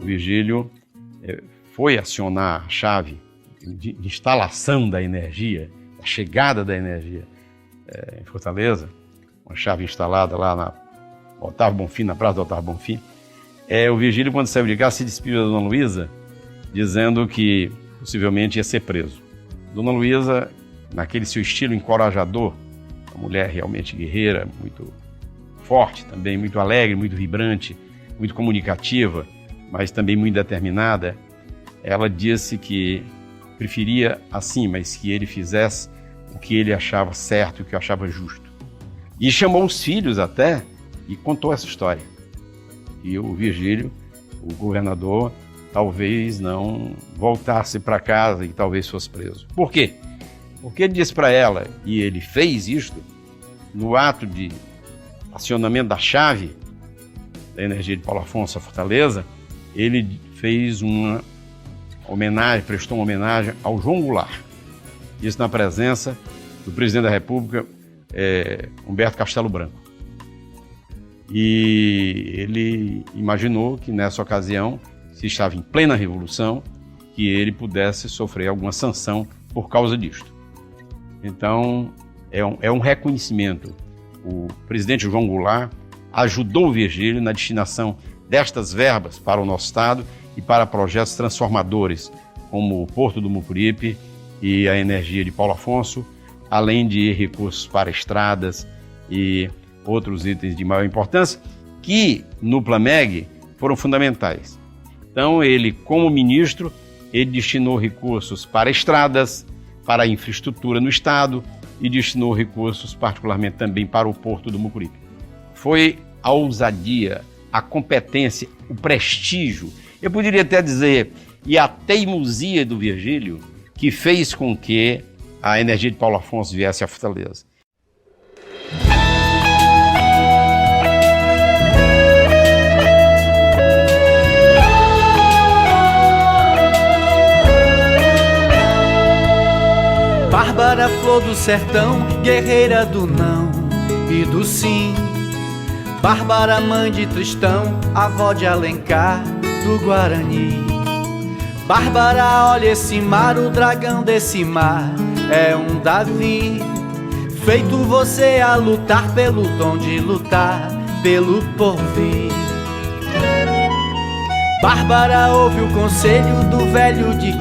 Virgílio foi acionar a chave de instalação da energia, a chegada da energia em Fortaleza, uma chave instalada lá na Otávio Bonfim, na Praça do Otávio Bonfim. O Virgílio, quando saiu de casa, se despediu da Dona Luísa, dizendo que possivelmente ia ser preso. Dona Luísa, naquele seu estilo encorajador, uma mulher realmente guerreira, muito forte também, muito alegre, muito vibrante, muito comunicativa, mas também muito determinada, ela disse que preferia assim, mas que ele fizesse o que ele achava certo, o que achava justo. E chamou os filhos até e contou essa história. E o Virgílio, o governador, talvez não voltasse para casa e talvez fosse preso. Por quê? Porque ele disse para ela, e ele fez isto, no ato de acionamento da chave da energia de Paulo Afonso a Fortaleza, ele fez uma homenagem, prestou uma homenagem ao João Goulart. Isso na presença do presidente da República, Humberto Castelo Branco. E ele imaginou que nessa ocasião, se estava em plena revolução, que ele pudesse sofrer alguma sanção por causa disto. Então, é um reconhecimento. O presidente João Goulart ajudou o Virgílio na destinação destas verbas para o nosso estado e para projetos transformadores, como o Porto do Mucuripe e a energia de Paulo Afonso, além de recursos para estradas e outros itens de maior importância, que no Plameg foram fundamentais. Então, ele, como ministro, ele destinou recursos para estradas, para a infraestrutura no estado e destinou recursos particularmente também para o Porto do Mucuripe. Foi a ousadia, a competência, o prestígio, eu poderia até dizer, e a teimosia do Virgílio, que fez com que a energia de Paulo Afonso viesse a Fortaleza. Bárbara, flor do sertão, guerreira do não e do sim. Bárbara, mãe de Tristão, avó de Alencar, do Guarani. Bárbara, olha esse mar, o dragão desse mar é um Davi. Feito você a lutar pelo dom de lutar, pelo porvir. Bárbara, ouve o conselho do velho de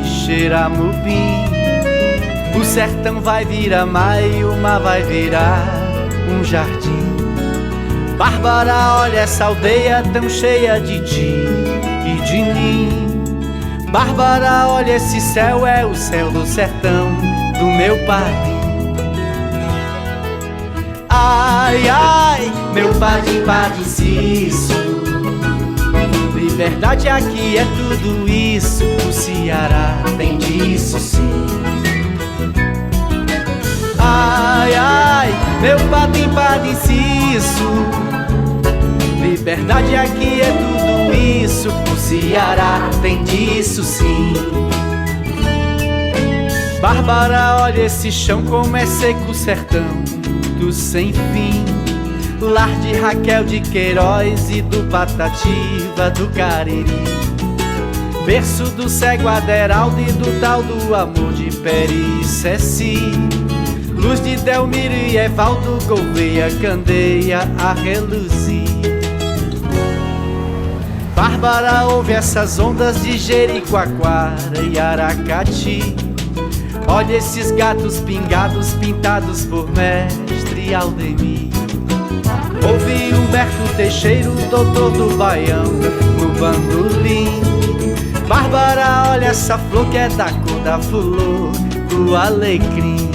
Quixeramobim. O sertão vai virar mar e o mar vai virar um jardim. Bárbara, olha essa aldeia tão cheia de ti e de mim. Bárbara, olha esse céu, é o céu do sertão do meu padim. Ai, ai, meu padim, padiciço. Liberdade aqui é tudo isso, o Ceará tem disso sim. Ai, ai, meu padim, padiciço. Liberdade aqui é tudo isso, o Ceará tem disso sim. Bárbara, olha esse chão como é seco o sertão do sem fim. Lar de Raquel de Queiroz e do Patativa do Cariri. Berço do cego Aderaldo e do tal do amor de Peri Ceci. Luz de Delmiro e Evaldo, Gouveia, Candeia a reluzir. Bárbara, ouve essas ondas de Jericoacoara e Aracati. Olha esses gatos pingados pintados por mestre Aldemir. Ouve Humberto Teixeira, o doutor do Baião, no bandolim. Bárbara, olha essa flor que é da cor da flor do alecrim.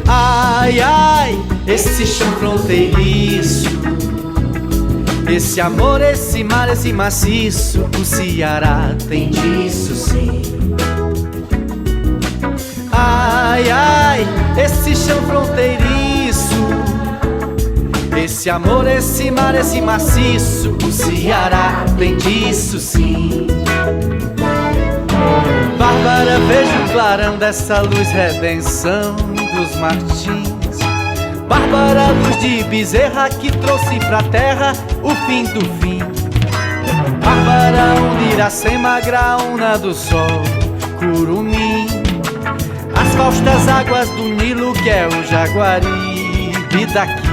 Ai, ai, esse chão fronteiriço, esse amor, esse mar, esse maciço, o Ceará tem disso sim. Ai, ai, esse chão fronteiriço, esse amor, esse mar, esse maciço, o Ceará tem disso sim. Bárbara, veja o clarão dessa luz, redenção dos Martins. Bárbara, luz de Bezerra que trouxe pra terra o fim do fim. Bárbara, Iracema, Graúna do Sol, Curumim, as faustas águas do Nilo que é o Jaguaribe daqui.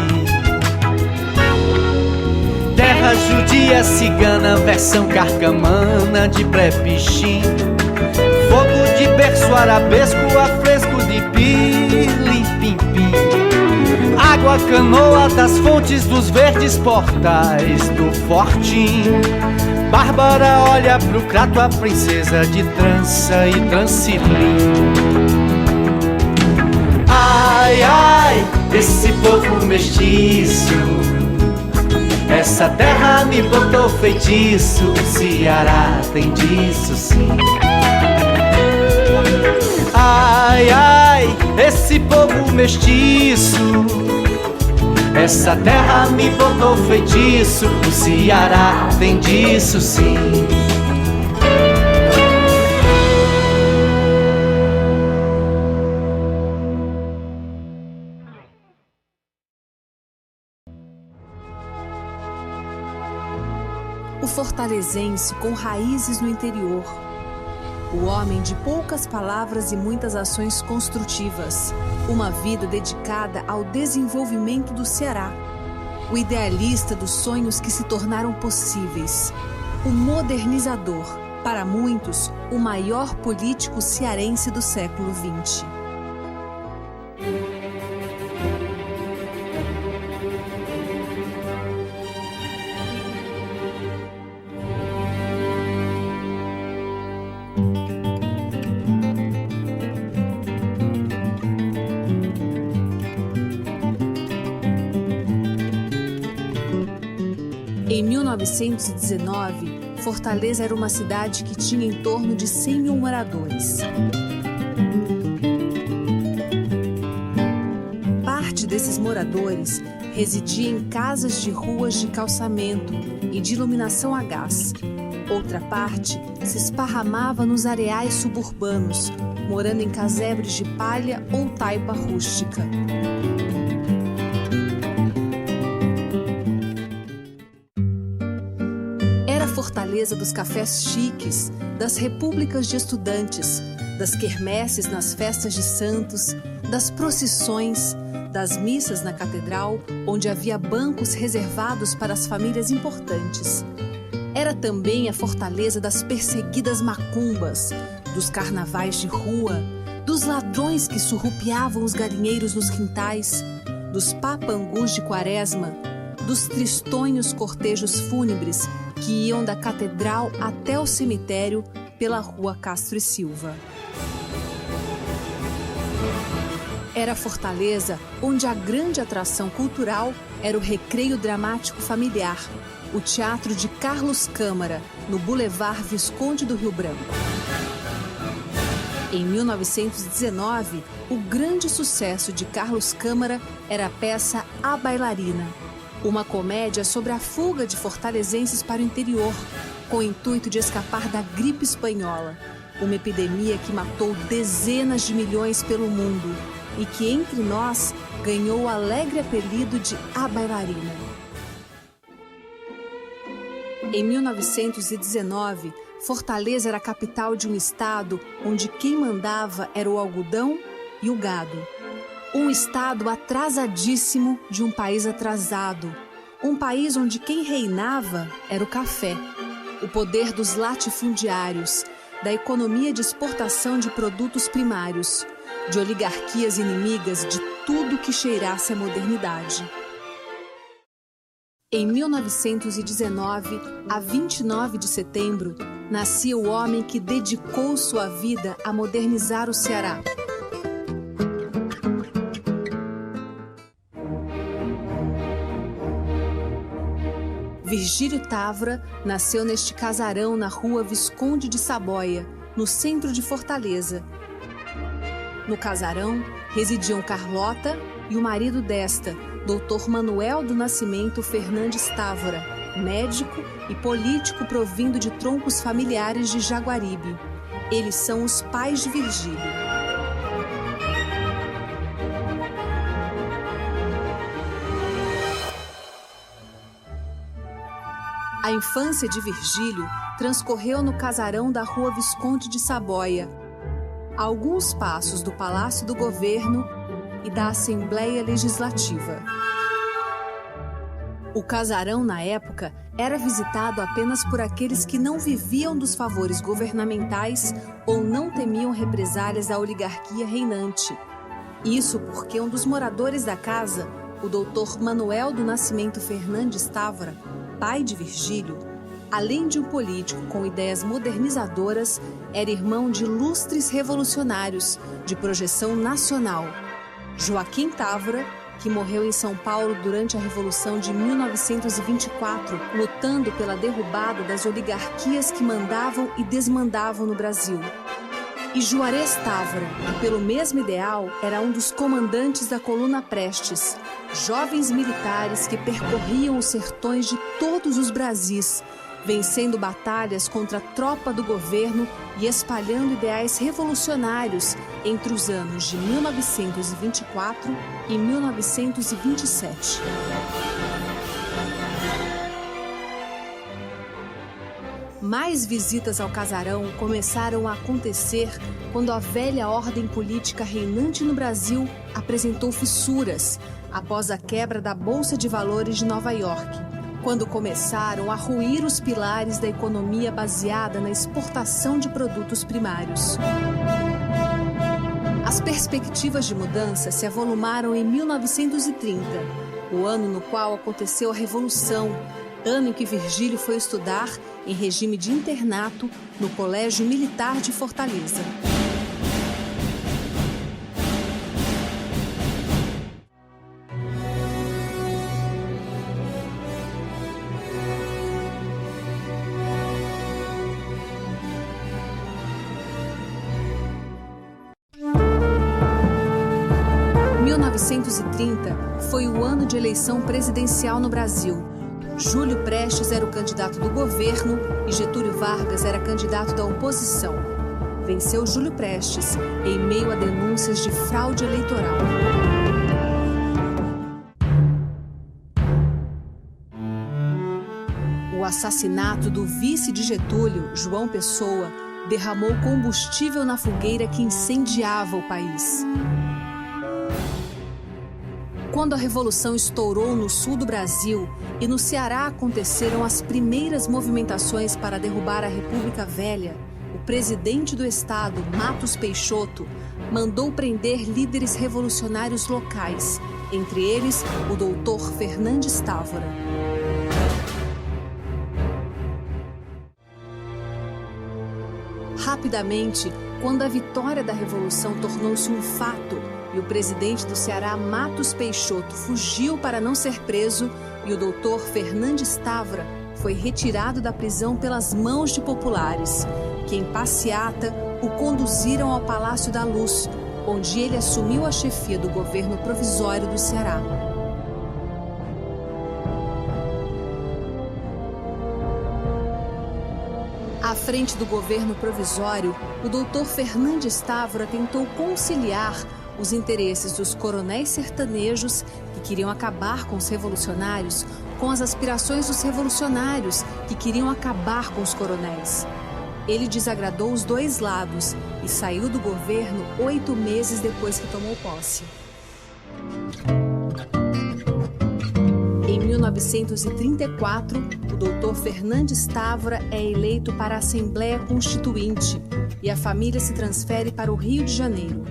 Terra judia, cigana, versão carcamana de pré-pichim, fogo de berço arabesco, afresco de pilim-pim-pim, água canoa das fontes dos verdes portais do Fortim. Bárbara olha pro Crato, a princesa de trança e Transilim. Ai, ai, esse povo mestiço, essa terra me botou feitiço, o Ceará tem disso sim. Ai, ai, esse povo mestiço, essa terra me botou feitiço, o Ceará tem disso sim. O fortalezense com raízes no interior. O homem de poucas palavras e muitas ações construtivas. Uma vida dedicada ao desenvolvimento do Ceará. O idealista dos sonhos que se tornaram possíveis. O modernizador. Para muitos, o maior político cearense do século XX. Em 1919, Fortaleza era uma cidade que tinha em torno de 100 mil moradores. Parte desses moradores residia em casas de ruas de calçamento e de iluminação a gás. Outra parte se esparramava nos areais suburbanos, morando em casebres de palha ou taipa rústica. Fortaleza dos cafés chiques, das repúblicas de estudantes, das quermesses nas festas de santos, das procissões, das missas na catedral, onde havia bancos reservados para as famílias importantes. Era também a fortaleza das perseguidas macumbas, dos carnavais de rua, dos ladrões que surrupiavam os galinheiros nos quintais, dos papangus de quaresma, dos tristonhos cortejos fúnebres que iam da catedral até o cemitério pela rua Castro e Silva. Era Fortaleza onde a grande atração cultural era o Recreio Dramático Familiar, o teatro de Carlos Câmara, no Boulevard Visconde do Rio Branco. Em 1919, o grande sucesso de Carlos Câmara era a peça A Bailarina, uma comédia sobre a fuga de fortalezenses para o interior, com o intuito de escapar da gripe espanhola, uma epidemia que matou dezenas de milhões pelo mundo e que, entre nós, ganhou o alegre apelido de A Bailarina. Em 1919, Fortaleza era a capital de um estado onde quem mandava era o algodão e o gado. Um estado atrasadíssimo de um país atrasado. Um país onde quem reinava era o café. O poder dos latifundiários, da economia de exportação de produtos primários, de oligarquias inimigas de tudo que cheirasse a modernidade. Em 1919, a 29 de setembro, nascia o homem que dedicou sua vida a modernizar o Ceará. Virgílio Távora nasceu neste casarão na rua Visconde de Saboia, no centro de Fortaleza. No casarão residiam Carlota e o marido desta, Dr. Manuel do Nascimento Fernandes Távora, médico e político provindo de troncos familiares de Jaguaribe. Eles são os pais de Virgílio. A A infância de Virgílio transcorreu no casarão da Rua Visconde de Saboia, a alguns passos do Palácio do Governo e da Assembleia Legislativa. O casarão, na época, era visitado apenas por aqueles que não viviam dos favores governamentais ou não temiam represálias da oligarquia reinante. Isso porque um dos moradores da casa, o doutor Manuel do Nascimento Fernandes Távora, pai de Virgílio, além de um político com ideias modernizadoras, era irmão de ilustres revolucionários de projeção nacional. Joaquim Távora, que morreu em São Paulo durante a Revolução de 1924, lutando pela derrubada das oligarquias que mandavam e desmandavam no Brasil. E Juarez Távora, que pelo mesmo ideal era um dos comandantes da Coluna Prestes, jovens militares que percorriam os sertões de todos os Brasis, vencendo batalhas contra a tropa do governo e espalhando ideais revolucionários entre os anos de 1924 e 1927. Mais visitas ao casarão começaram a acontecer quando a velha ordem política reinante no Brasil apresentou fissuras após a quebra da Bolsa de Valores de Nova York, quando começaram a ruir os pilares da economia baseada na exportação de produtos primários. As perspectivas de mudança se avolumaram em 1930, o ano no qual aconteceu a Revolução, ano em que Virgílio foi estudar em regime de internato no Colégio Militar de Fortaleza. Em 1930 foi o ano de eleição presidencial no Brasil. Júlio Prestes era o candidato do governo e Getúlio Vargas era candidato da oposição. Venceu Júlio Prestes em meio a denúncias de fraude eleitoral. O assassinato do vice de Getúlio, João Pessoa, derramou combustível na fogueira que incendiava o país. Quando a Revolução estourou no sul do Brasil e no Ceará aconteceram as primeiras movimentações para derrubar a República Velha, o presidente do estado, Matos Peixoto, mandou prender líderes revolucionários locais, entre eles o doutor Fernandes Távora. Rapidamente, quando a vitória da Revolução tornou-se um fato, e o presidente do Ceará, Matos Peixoto, fugiu para não ser preso e o doutor Fernandes Távora foi retirado da prisão pelas mãos de populares, que em passeata o conduziram ao Palácio da Luz, onde ele assumiu a chefia do governo provisório do Ceará. À frente do governo provisório, o doutor Fernandes Távora tentou conciliar os interesses dos coronéis sertanejos, que queriam acabar com os revolucionários, com as aspirações dos revolucionários, que queriam acabar com os coronéis. Ele desagradou os dois lados e saiu do governo 8 meses depois que tomou posse. Em 1934, o doutor Fernandes Távora é eleito para a Assembleia Constituinte e a família se transfere para o Rio de Janeiro.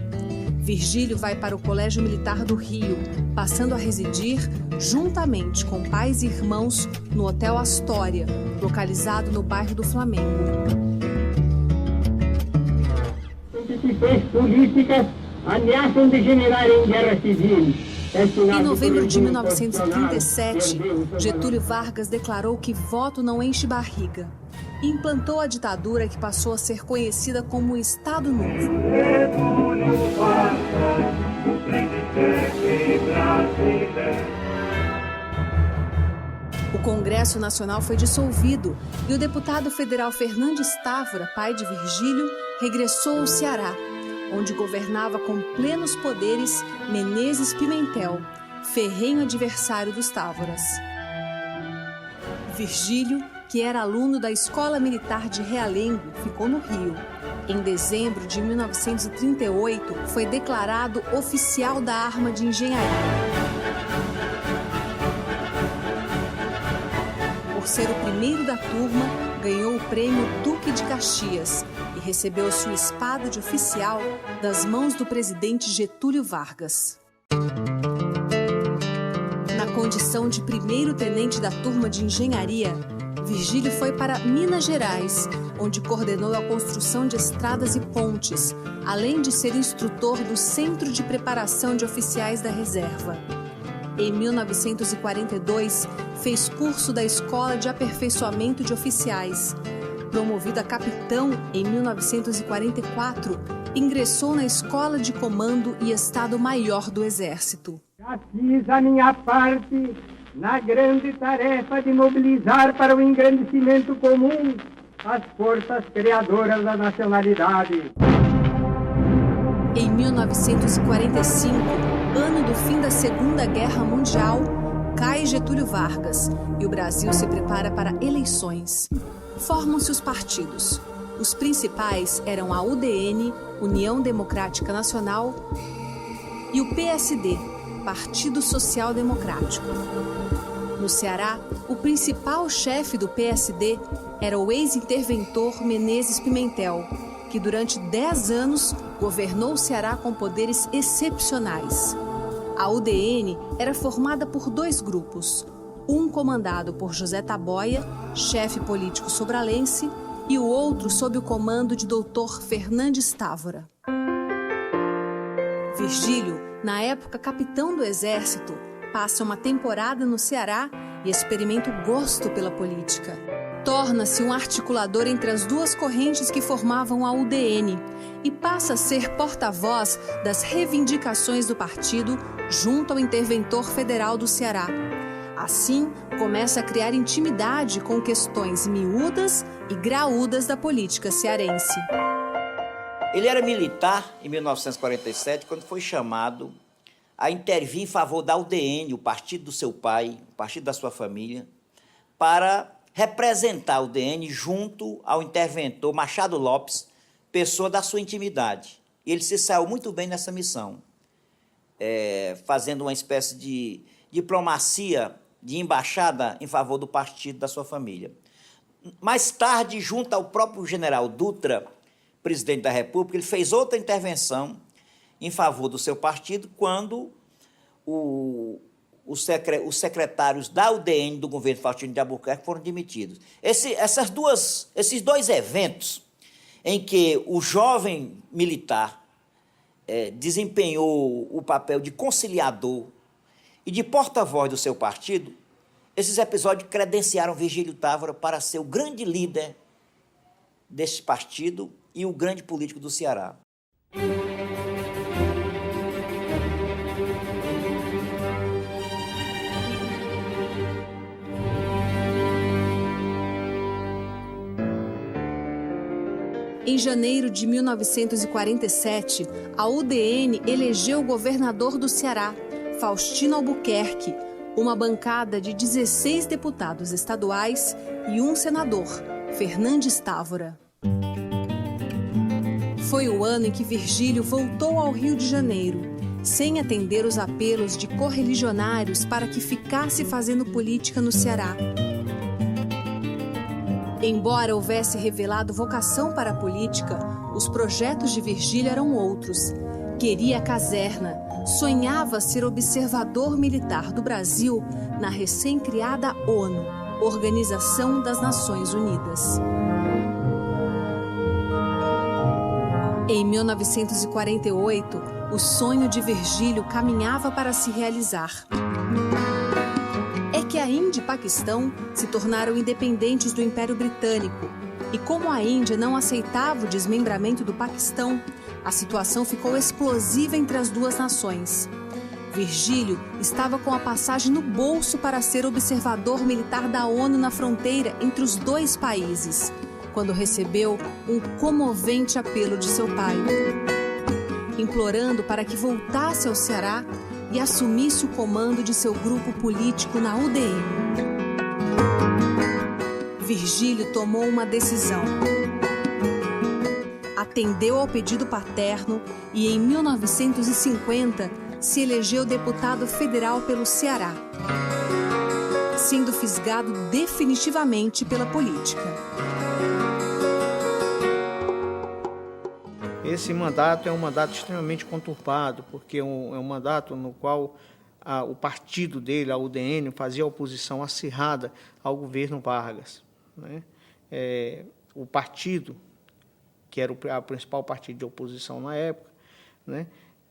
Virgílio vai para o Colégio Militar do Rio, passando a residir, juntamente com pais e irmãos, no Hotel Astoria, localizado no bairro do Flamengo. Instituições políticas ameaçam degenerar em guerra civil. Em novembro de 1937, Getúlio Vargas declarou que voto não enche barriga e implantou a ditadura que passou a ser conhecida como Estado Novo. O Congresso Nacional foi dissolvido e o deputado federal Fernandes Távora, pai de Virgílio, regressou ao Ceará, onde governava com plenos poderes Menezes Pimentel, ferrenho adversário dos Távoras. Virgílio, que era aluno da Escola Militar de Realengo, ficou no Rio. Em dezembro de 1938, foi declarado oficial da arma de engenharia. Por ser o primeiro da turma, ganhou o prêmio Duque de Caxias e recebeu sua espada de oficial das mãos do presidente Getúlio Vargas. Na condição de primeiro-tenente da turma de engenharia, Virgílio foi para Minas Gerais, onde coordenou a construção de estradas e pontes, além de ser instrutor do Centro de Preparação de Oficiais da Reserva. Em 1942, fez curso da Escola de Aperfeiçoamento de Oficiais. Promovido a capitão em 1944, ingressou na Escola de Comando e Estado-Maior do Exército. Já fiz a minha parte na grande tarefa de mobilizar para o engrandecimento comum as forças criadoras da nacionalidade. Em 1945, ano do fim da Segunda Guerra Mundial, cai Getúlio Vargas e o Brasil se prepara para eleições. Formam-se os partidos. Os principais eram a UDN, União Democrática Nacional, e o PSD, Partido Social Democrático. No Ceará, o principal chefe do PSD era o ex-interventor Menezes Pimentel, que durante 10 anos governou o Ceará com poderes excepcionais. A UDN era formada por 2 grupos, um comandado por José Taboia, chefe político sobralense, e o outro sob o comando de Dr. Fernandes Távora. Virgílio, na época capitão do Exército, passa uma temporada no Ceará e experimenta o gosto pela política. Torna-se um articulador entre as 2 correntes que formavam a UDN e passa a ser porta-voz das reivindicações do partido junto ao interventor federal do Ceará. Assim, começa a criar intimidade com questões miúdas e graúdas da política cearense. Ele era militar em 1947, quando foi chamado a intervir em favor da UDN, o partido do seu pai, o partido da sua família, para representar a UDN junto ao interventor Machado Lopes, pessoa da sua intimidade. E ele se saiu muito bem nessa missão, fazendo uma espécie de diplomacia, de embaixada em favor do partido da sua família. Mais tarde, junto ao próprio general Dutra, presidente da República, ele fez outra intervenção em favor do seu partido quando os secretários da UDN do governo Faustino de Albuquerque foram demitidos. Esses 2 eventos em que o jovem militar desempenhou o papel de conciliador e de porta-voz do seu partido, esses episódios credenciaram Virgílio Távora para ser o grande líder desse partido e o grande político do Ceará. Em janeiro de 1947, a UDN elegeu o governador do Ceará, Faustino Albuquerque, uma bancada de 16 deputados estaduais e um senador, Fernandes Távora. Foi o ano em que Virgílio voltou ao Rio de Janeiro, sem atender os apelos de correligionários para que ficasse fazendo política no Ceará. Embora houvesse revelado vocação para a política, os projetos de Virgílio eram outros. Queria a caserna, sonhava ser observador militar do Brasil na recém-criada ONU, Organização das Nações Unidas. Em 1948, o sonho de Virgílio caminhava para se realizar. É que a Índia e Paquistão se tornaram independentes do Império Britânico, e como a Índia não aceitava o desmembramento do Paquistão, a situação ficou explosiva entre as 2 nações. Virgílio estava com a passagem no bolso para ser observador militar da ONU na fronteira entre os 2 países, quando recebeu um comovente apelo de seu pai, implorando para que voltasse ao Ceará e assumisse o comando de seu grupo político na UDN. Virgílio tomou uma decisão. Atendeu ao pedido paterno e, em 1950, se elegeu deputado federal pelo Ceará, sendo fisgado definitivamente pela política. Esse mandato é um mandato extremamente conturbado, porque é um mandato no qual o partido dele, a UDN, fazia oposição acirrada ao governo Vargas, né? O partido, que era o principal partido de oposição na época, né,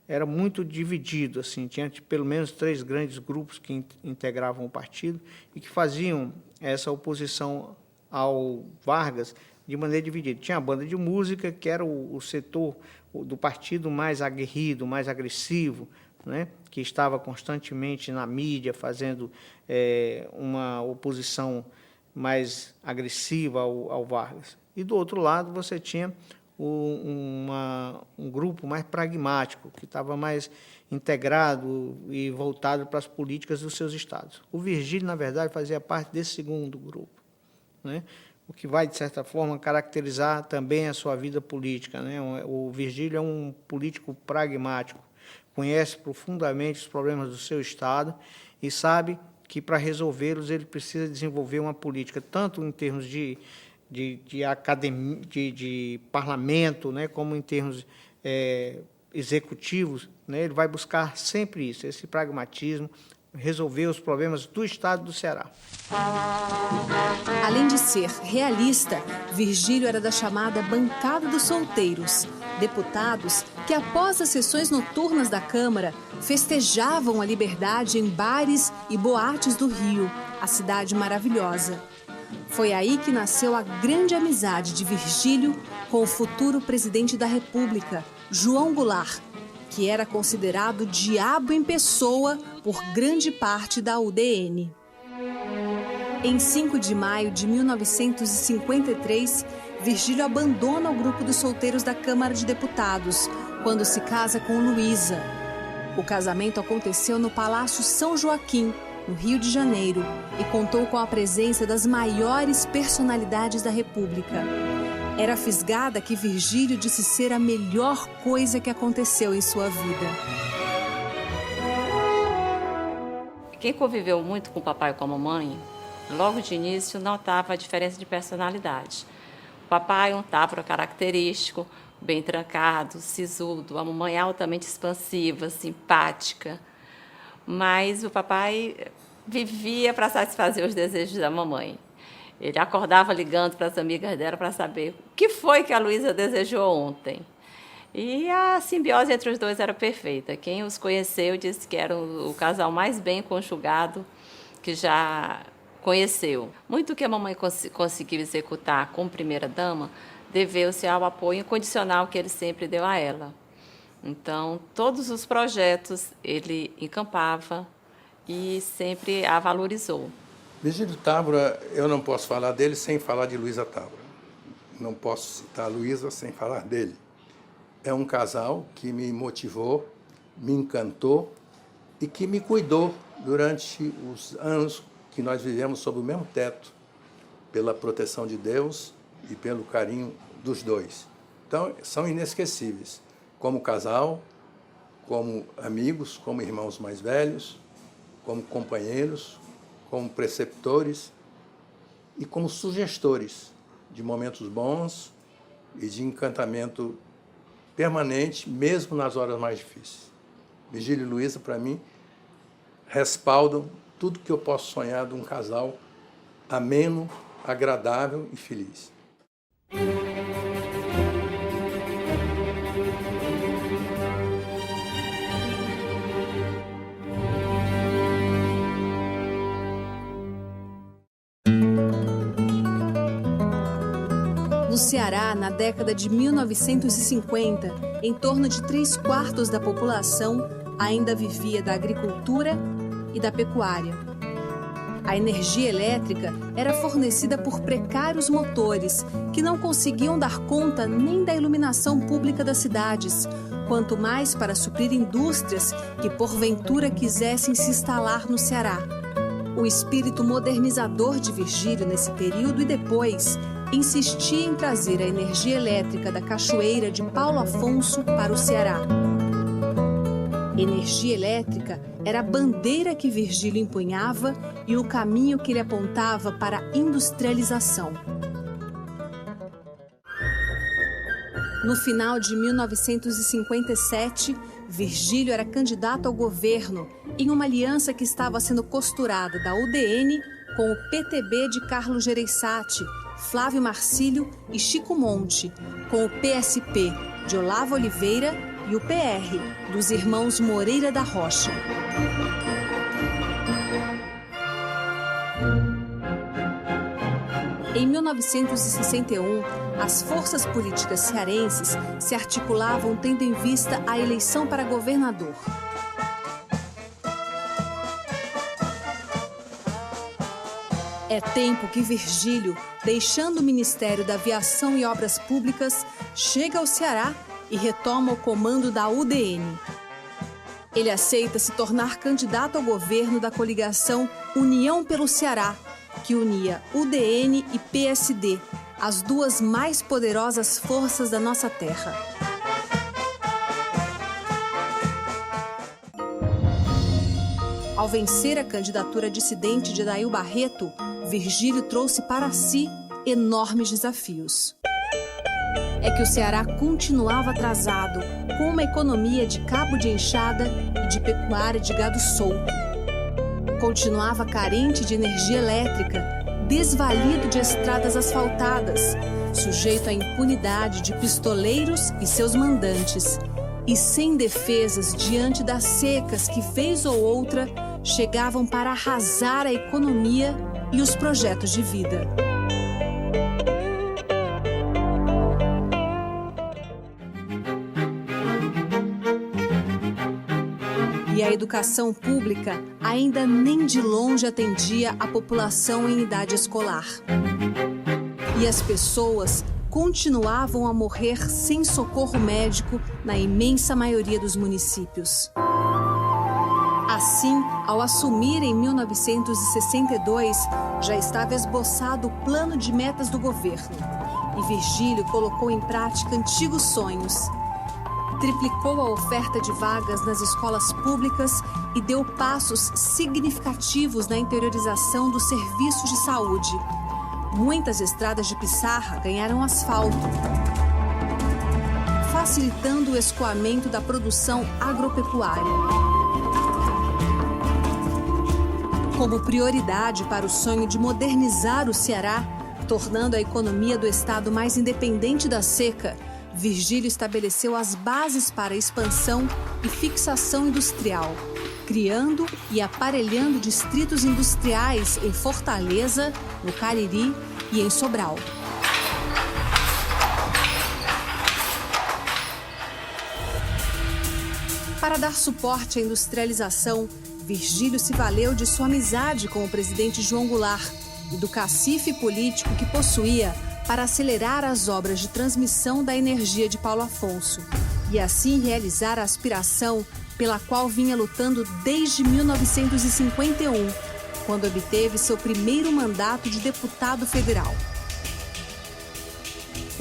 era muito dividido, assim, tinha pelo menos 3 grandes grupos que integravam o partido e que faziam essa oposição ao Vargas de maneira dividida. Tinha a banda de música, que era o setor do partido mais aguerrido, mais agressivo, né, que estava constantemente na mídia fazendo uma oposição mais agressiva ao Vargas. E, do outro lado, você tinha um grupo mais pragmático, que estava mais integrado e voltado para as políticas dos seus estados. O Virgílio, na verdade, fazia parte desse segundo grupo, né? O que vai, de certa forma, caracterizar também a sua vida política, né? O Virgílio é um político pragmático, conhece profundamente os problemas do seu estado e sabe que, para resolvê-los, ele precisa desenvolver uma política, tanto em termos de academia, de parlamento, né, como em termos executivos, né? Ele vai buscar sempre isso, esse pragmatismo, resolver os problemas do estado do Ceará. Além de ser realista, Virgílio era da chamada bancada dos solteiros, deputados que, após as sessões noturnas da Câmara, festejavam a liberdade em bares e boates do Rio, a cidade maravilhosa. Foi aí que nasceu a grande amizade de Virgílio com o futuro presidente da República, João Goulart, que era considerado o diabo em pessoa por grande parte da UDN. Em 5 de maio de 1953, Virgílio abandona o grupo dos solteiros da Câmara de Deputados, quando se casa com Luísa. O casamento aconteceu no Palácio São Joaquim, no Rio de Janeiro, e contou com a presença das maiores personalidades da República. Era fisgada que Virgílio disse ser a melhor coisa que aconteceu em sua vida. Quem conviveu muito com o papai e com a mamãe, logo de início notava a diferença de personalidade. O papai um távora característico, bem trancado, sisudo, a mamãe altamente expansiva, simpática. Mas o papai vivia para satisfazer os desejos da mamãe. Ele acordava ligando para as amigas dela para saber o que foi que a Luísa desejou ontem. E a simbiose entre os dois era perfeita. Quem os conheceu disse que era o casal mais bem conjugado que já conheceu. Muito que a mamãe conseguiu executar como primeira-dama deveu-se ao apoio incondicional que ele sempre deu a ela. Então, todos os projetos ele encampava e sempre a valorizou. Virgílio Távora, eu não posso falar dele sem falar de Luísa Távora. Não posso citar a Luísa sem falar dele. É um casal que me motivou, me encantou e que me cuidou durante os anos que nós vivemos sob o mesmo teto, pela proteção de Deus e pelo carinho dos dois. Então, são inesquecíveis. Como casal, como amigos, como irmãos mais velhos, como companheiros, como preceptores e como sugestores de momentos bons e de encantamento permanente, mesmo nas horas mais difíceis. Virgílio e Luísa, para mim, respaldam tudo que eu posso sonhar de um casal ameno, agradável e feliz. No Ceará, na década de 1950, em torno de 3/4 da população ainda vivia da agricultura e da pecuária. A energia elétrica era fornecida por precários motores que não conseguiam dar conta nem da iluminação pública das cidades, quanto mais para suprir indústrias que porventura quisessem se instalar no Ceará. O espírito modernizador de Virgílio nesse período e depois insistia em trazer a energia elétrica da cachoeira de Paulo Afonso para o Ceará. Energia elétrica era a bandeira que Virgílio empunhava e o caminho que ele apontava para a industrialização. No final de 1957, Virgílio era candidato ao governo em uma aliança que estava sendo costurada da UDN com o PTB de Carlos Gereissati, Flávio Marcílio e Chico Monte, com o PSP de Olavo Oliveira e o PR dos irmãos Moreira da Rocha. Em 1961, as forças políticas cearenses se articulavam tendo em vista a eleição para governador. É tempo que Virgílio, deixando o Ministério da Aviação e Obras Públicas, chega ao Ceará e retoma o comando da UDN. Ele aceita se tornar candidato ao governo da coligação União pelo Ceará, que unia UDN e PSD, as duas mais poderosas forças da nossa terra. Ao vencer a candidatura dissidente de Dail Barreto, Virgílio trouxe para si enormes desafios. É que o Ceará continuava atrasado, com uma economia de cabo de enxada e de pecuária de gado solto. Continuava carente de energia elétrica, desvalido de estradas asfaltadas, sujeito à impunidade de pistoleiros e seus mandantes, e sem defesas diante das secas que, vez ou outra, chegavam para arrasar a economia e os projetos de vida. E a educação pública ainda nem de longe atendia a população em idade escolar. E as pessoas continuavam a morrer sem socorro médico na imensa maioria dos municípios. Assim, ao assumir em 1962, já estava esboçado o plano de metas do governo. E Virgílio colocou em prática antigos sonhos. Triplicou a oferta de vagas nas escolas públicas e deu passos significativos na interiorização dos serviços de saúde. Muitas estradas de pissarra ganharam asfalto, facilitando o escoamento da produção agropecuária. Como prioridade para o sonho de modernizar o Ceará, tornando a economia do estado mais independente da seca, Virgílio estabeleceu as bases para a expansão e fixação industrial, criando e aparelhando distritos industriais em Fortaleza, no Cariri e em Sobral. Para dar suporte à industrialização, Virgílio se valeu de sua amizade com o presidente João Goulart e do cacife político que possuía para acelerar as obras de transmissão da energia de Paulo Afonso e assim realizar a aspiração pela qual vinha lutando desde 1951, quando obteve seu primeiro mandato de deputado federal.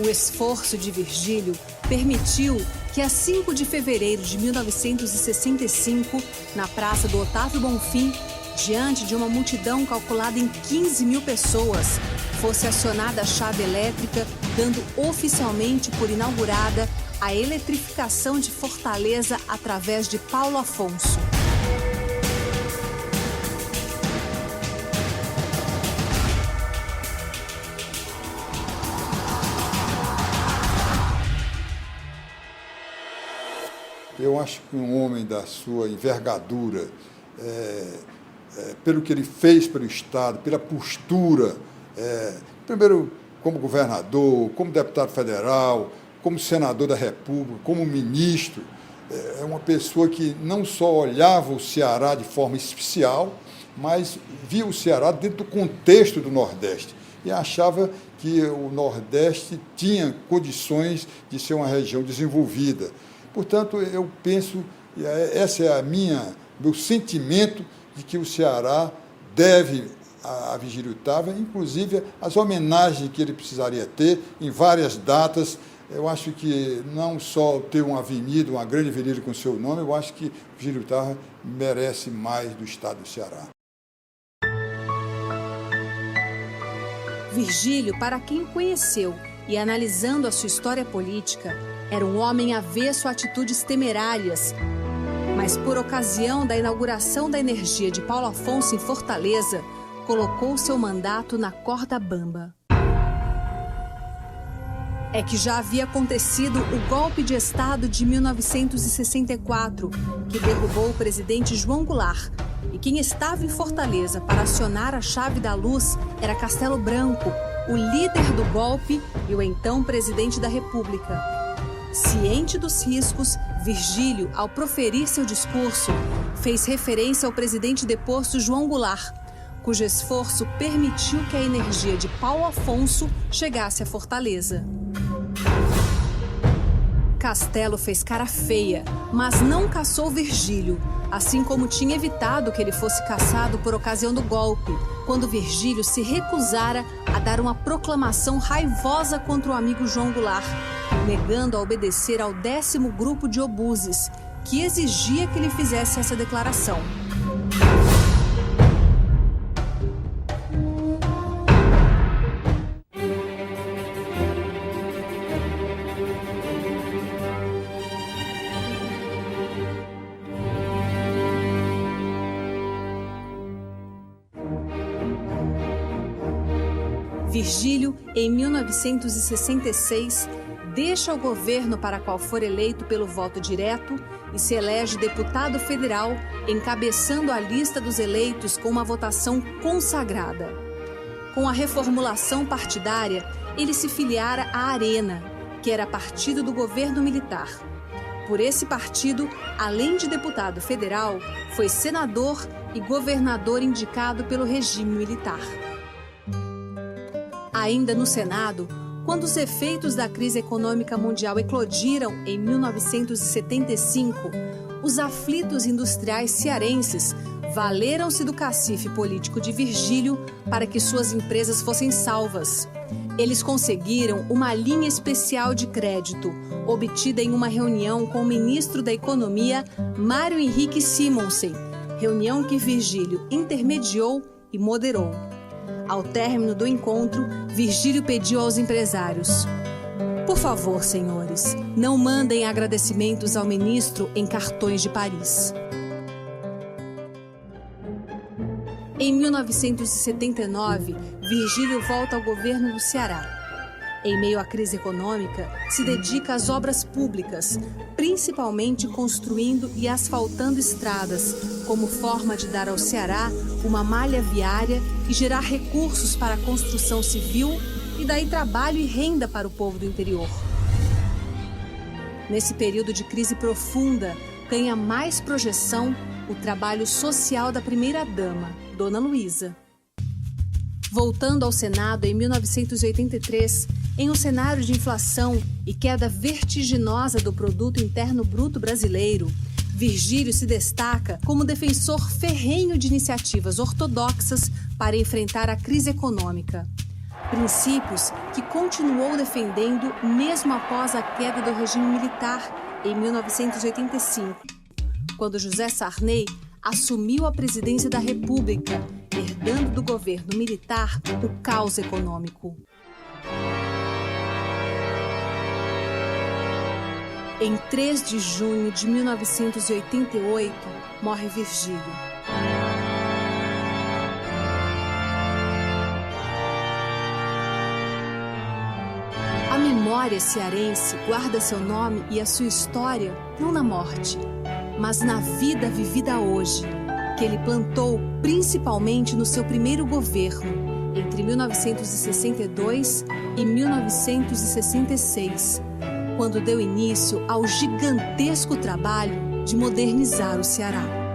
O esforço de Virgílio permitiu que, a 5 de fevereiro de 1965, na Praça do Otávio Bonfim, diante de uma multidão calculada em 15 mil pessoas, fosse acionada a chave elétrica, dando oficialmente por inaugurada a eletrificação de Fortaleza através de Paulo Afonso. Eu acho que um homem da sua envergadura, pelo que ele fez pelo Estado, pela postura, primeiro como governador, como deputado federal, como senador da República, como ministro, é uma pessoa que não só olhava o Ceará de forma especial, mas via o Ceará dentro do contexto do Nordeste e achava que o Nordeste tinha condições de ser uma região desenvolvida. Portanto, eu penso, esse é meu sentimento, de que o Ceará deve a Virgílio Távora, inclusive as homenagens que ele precisaria ter em várias datas. Eu acho que não só ter uma avenida, uma grande avenida com seu nome, eu acho que Virgílio Távora merece mais do estado do Ceará. Virgílio, para quem o conheceu e analisando a sua história política, era um homem avesso a atitudes temerárias. Mas por ocasião da inauguração da energia de Paulo Afonso em Fortaleza, colocou seu mandato na corda bamba. É que já havia acontecido o golpe de Estado de 1964, que derrubou o presidente João Goulart. E quem estava em Fortaleza para acionar a chave da luz era Castelo Branco, o líder do golpe e o então presidente da República. Ciente dos riscos, Virgílio, ao proferir seu discurso, fez referência ao presidente deposto João Goulart, cujo esforço permitiu que a energia de Paulo Afonso chegasse a Fortaleza. Castelo fez cara feia, mas não caçou Virgílio, assim como tinha evitado que ele fosse caçado por ocasião do golpe, quando Virgílio se recusara a dar uma proclamação raivosa contra o amigo João Goulart, negando a obedecer ao 10º grupo de obuses, que exigia que ele fizesse essa declaração. Virgílio, em 1966, deixa o governo para qual for eleito pelo voto direto e se elege deputado federal, encabeçando a lista dos eleitos com uma votação consagrada. Com a reformulação partidária, ele se filiara à Arena, que era partido do governo militar. Por esse partido, além de deputado federal, foi senador e governador indicado pelo regime militar. Ainda no Senado, quando os efeitos da crise econômica mundial eclodiram em 1975, os aflitos industriais cearenses valeram-se do cacife político de Virgílio para que suas empresas fossem salvas. Eles conseguiram uma linha especial de crédito, obtida em uma reunião com o ministro da Economia, Mário Henrique Simonsen, reunião que Virgílio intermediou e moderou. Ao término do encontro, Virgílio pediu aos empresários: por favor, senhores, não mandem agradecimentos ao ministro em cartões de Paris. Em 1979, Virgílio volta ao governo do Ceará. Em meio à crise econômica, se dedica às obras públicas, principalmente construindo e asfaltando estradas, como forma de dar ao Ceará uma malha viária e gerar recursos para a construção civil e daí trabalho e renda para o povo do interior. Nesse período de crise profunda, ganha mais projeção o trabalho social da primeira-dama, Dona Luísa. Voltando ao Senado em 1983, em um cenário de inflação e queda vertiginosa do Produto Interno Bruto brasileiro, Virgílio se destaca como defensor ferrenho de iniciativas ortodoxas para enfrentar a crise econômica. Princípios que continuou defendendo mesmo após a queda do regime militar em 1985, quando José Sarney assumiu a presidência da República, herdando do governo militar o caos econômico. Em 3 de junho de 1988, morre Virgílio. A memória cearense guarda seu nome e a sua história não na morte, mas na vida vivida hoje, que ele plantou principalmente no seu primeiro governo, entre 1962 e 1966, quando deu início ao gigantesco trabalho de modernizar o Ceará.